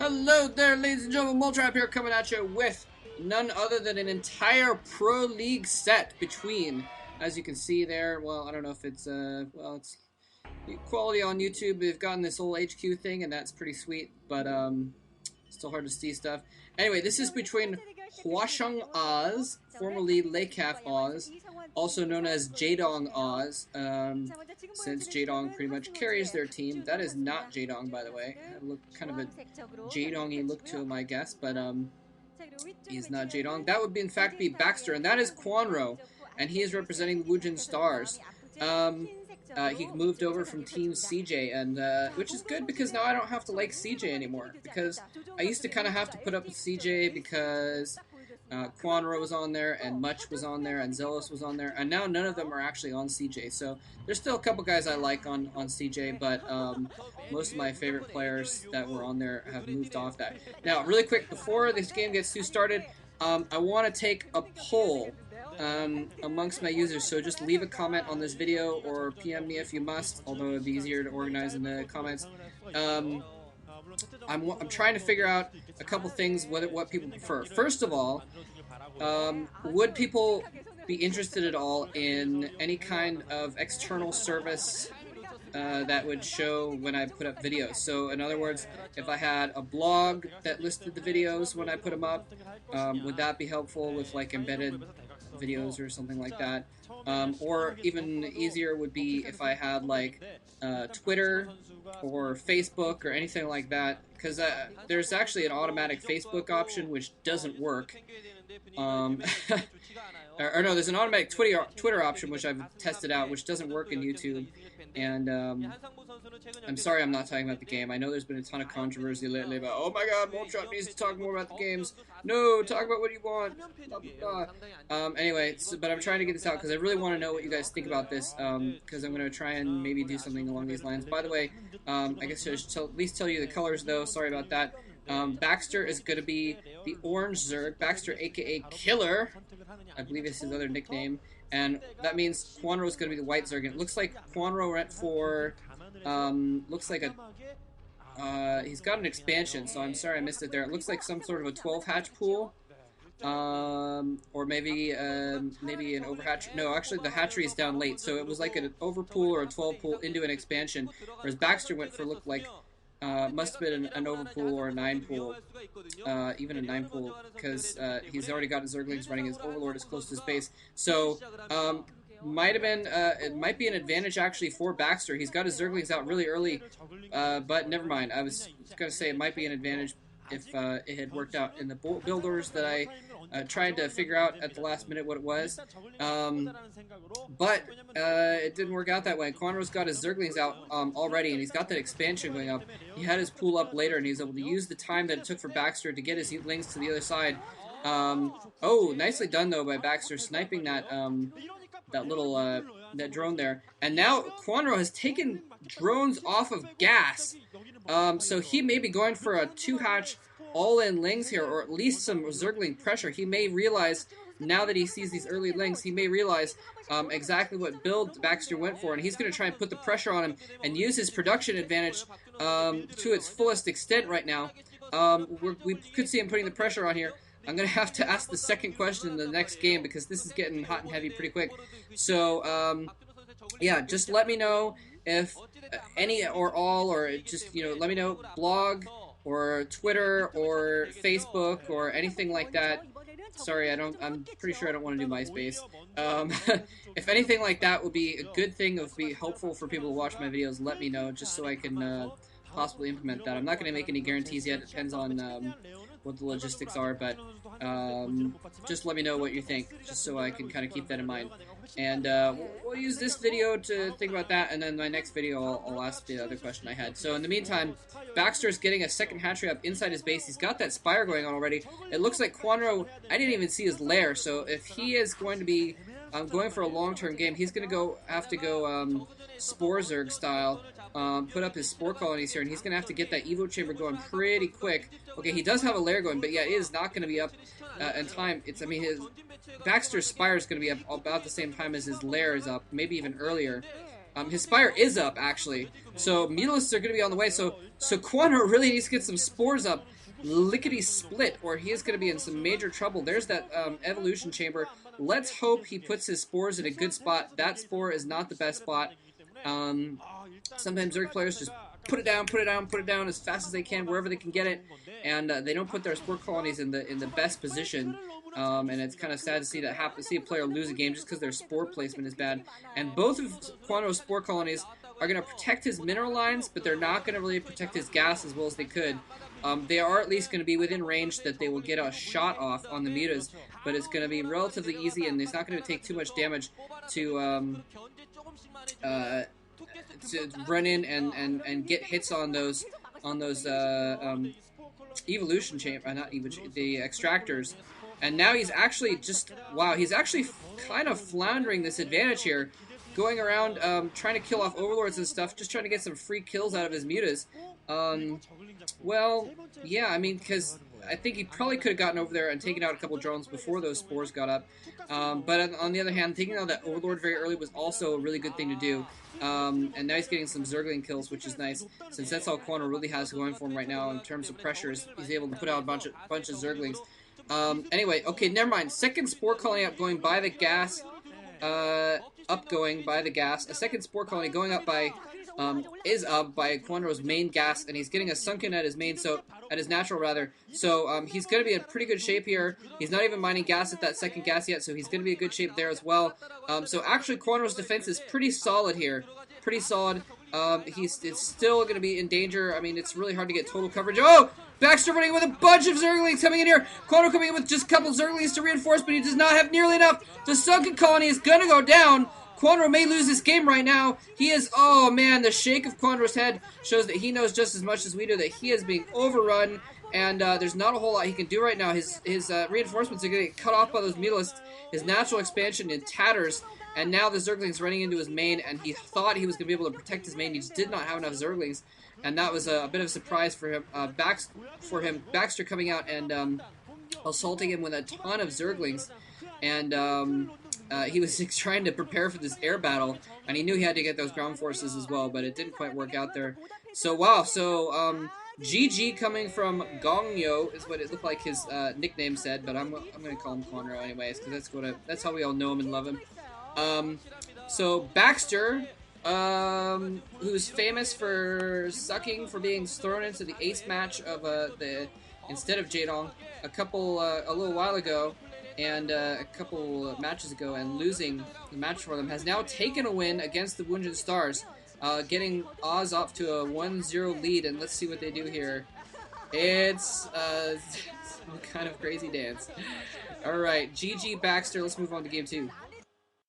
Hello there, ladies and gentlemen. Moltrap here, coming at you with none other than an entire Pro League set between, as you can see there. Well, I don't know if it's it's quality on YouTube. They've gotten this whole HQ thing, and that's pretty sweet, but still hard to see stuff. Anyway, this is between Hwasheng Oz, formerly Lekaf Oz, also known as Jaedong Oz, since Jaedong pretty much carries their team. That is not Jaedong, by the way. Look, kind of a Jaedong-y look to him, I guess, but he's not Jaedong. That would be, in fact, be Baxter, and that is Kwanro, and he is representing the Woojin Stars. He moved over from Team CJ, and which is good because now I don't have to like CJ anymore. Because I used to kind of have to put up with CJ because Kwanro was on there, and Much was on there, and Zealous was on there, and now none of them are actually on CJ. So there's still a couple guys I like on CJ, but most of my favorite players that were on there have moved off that. Now, really quick, before this game gets too started, I want to take a poll amongst my users, so just leave a comment on this video or PM me if you must, although it'd be easier to organize in the comments. I'm trying to figure out a couple things, what people prefer. First of all, would people be interested at all in any kind of external service that would show when I put up videos? So in other words, if I had a blog that listed the videos when I put them up, would that be helpful with like embedded videos or something like that? Or even easier would be if I had like Twitter or Facebook or anything like that, because there's actually an automatic Facebook option which doesn't work. Or no, there's an automatic Twitter option which I've tested out, which doesn't work in YouTube. And I'm sorry I'm not talking about the game. I know there's been a ton of controversy lately about, oh my god, Moltrap needs to talk more about the games. No, talk about what you want. Blah, blah, blah. Anyway, but I'm trying to get this out because I really want to know what you guys think about this, because I'm going to try and maybe do something along these lines. By the way, I guess I should at least tell you the colors, though. Sorry about that. Baxter is going to be the orange Zerg. Baxter, aka Killer, I believe is his other nickname. And that means Kwanro is going to be the white Zerg. And it looks like Kwanro went for, looks like he's got an expansion, so I'm sorry I missed it there. It looks like some sort of a 12-hatch pool. Or maybe an overhatch. No, actually the hatchery is down late, so it was like an overpool or a 12 pool into an expansion, whereas Baxter went for, looked like, must have been an overpool or a 9 pool, even a 9 pool, because he's already got his Zerglings running his Overlord as close to his base. So, might have been, it might be an advantage actually for Baxter. He's got his Zerglings out really early, but never mind. I was going to say it might be an advantage if it had worked out in the build orders that I tried to figure out at the last minute what it was. But it didn't work out that way. Kwanro's got his Zerglings out already, and he's got that expansion going up. He had his pool up later, and he was able to use the time that it took for Baxter to get his Lings to the other side. Oh, nicely done, though, by Baxter, sniping that that drone there. And now Kwanro has taken drones off of gas. So he may be going for a 2-hatch all-in Lings here, or at least some Zergling pressure. He may realize, now that he sees these early Lings, he may realize exactly what build Baxter went for, and he's going to try and put the pressure on him and use his production advantage to its fullest extent right now. We could see him putting the pressure on here. I'm going to have to ask the second question in the next game because this is getting hot and heavy pretty quick. So, yeah, just let me know if any or all, or just, let me know, blog or Twitter or Facebook or anything like that. Sorry, I'm pretty sure I don't want to do MySpace. If anything like that would be a good thing, would be helpful for people to watch my videos, let me know, just so I can possibly implement that. I'm not going to make any guarantees yet. It depends on what the logistics are, but just let me know what you think, just so I can kind of keep that in mind. And we'll use this video to think about that, and then my next video I'll ask the other question I had. So in the meantime, Baxter's getting a second hatchery up inside his base. He's got that Spire going on already. It looks like Kwanro, I didn't even see his lair, so if he is going to be going for a long-term game, he's going to have to go Spore Zerg style, put up his Spore colonies here, and he's going to have to get that Evo Chamber going pretty quick. Okay, he does have a lair going, but yeah, it is not going to be up in time. Baxter's Spire is going to be up about the same time as his lair is up, maybe even earlier. His Spire is up, actually. So Mutalisks are going to be on the way. So Kwanro really needs to get some spores up. Lickety split, or he is going to be in some major trouble. There's that evolution chamber. Let's hope he puts his spores in a good spot. That spore is not the best spot. Sometimes Zerg players just put it down, put it down, put it down as fast as they can, wherever they can get it, and they don't put their spore colonies in the best position. And it's kind of sad to see that happen. See a player lose a game just because their spore placement is bad. And both of Kwanro's spore colonies are going to protect his mineral lines, but they're not going to really protect his gas as well as they could. They are at least going to be within range that they will get a shot off on the mutas, but it's going to be relatively easy, and it's not going to take too much damage to run in and get hits on those evolution chamber, not evolution, the extractors. And now he's actually just, wow, he's actually kind of floundering this advantage here, going around trying to kill off overlords and stuff, just trying to get some free kills out of his mutas. Well, yeah, I mean, because I think he probably could have gotten over there and taken out a couple drones before those spores got up. But on the other hand, taking out that overlord very early was also a really good thing to do. And now he's getting some Zergling kills, which is nice, since that's all Kwanro really has going for him right now in terms of pressures. He's able to put out a bunch of Zerglings. Anyway, okay, never mind. Second spore colony up going by the gas. Going by the gas. A second spore colony going up by is up by Kwanro's main gas, and he's getting a sunken at his main, so at his natural rather. So he's going to be in pretty good shape here. He's not even mining gas at that second gas yet, so he's going to be in good shape there as well. So actually Kwanro's defense is pretty solid here. Pretty solid. It's still going to be in danger. I mean, it's really hard to get total coverage. Oh! Baxter running with a bunch of Zerglings coming in here. Kwanro coming in with just a couple Zerglings to reinforce, but he does not have nearly enough. The sunken colony is going to go down. Kwanro may lose this game right now. He is, oh man, the shake of Kwanro's head shows that he knows just as much as we do that he is being overrun, and there's not a whole lot he can do right now. His reinforcements are going to get cut off by those Mutalisks. His natural expansion in tatters, and now the Zergling's running into his main, and he thought he was going to be able to protect his main. He just did not have enough Zerglings, and that was a bit of a surprise for him. Baxter coming out and assaulting him with a ton of Zerglings, and he was trying to prepare for this air battle, and he knew he had to get those ground forces as well, but it didn't quite work out there. So wow, so GG coming from Gongyo is what it looked like his nickname said, but I'm gonna call him Kwanro anyways, because that's how we all know him and love him. So Baxter, who's famous for sucking for being thrown into the ace match of instead of Jaedong a little while ago, and a couple matches ago, and losing the match for them, has now taken a win against the Wounded Stars, getting Oz off to a 1-0 lead, and let's see what they do here. It's some kind of crazy dance. Alright, GG Baxter, let's move on to game 2.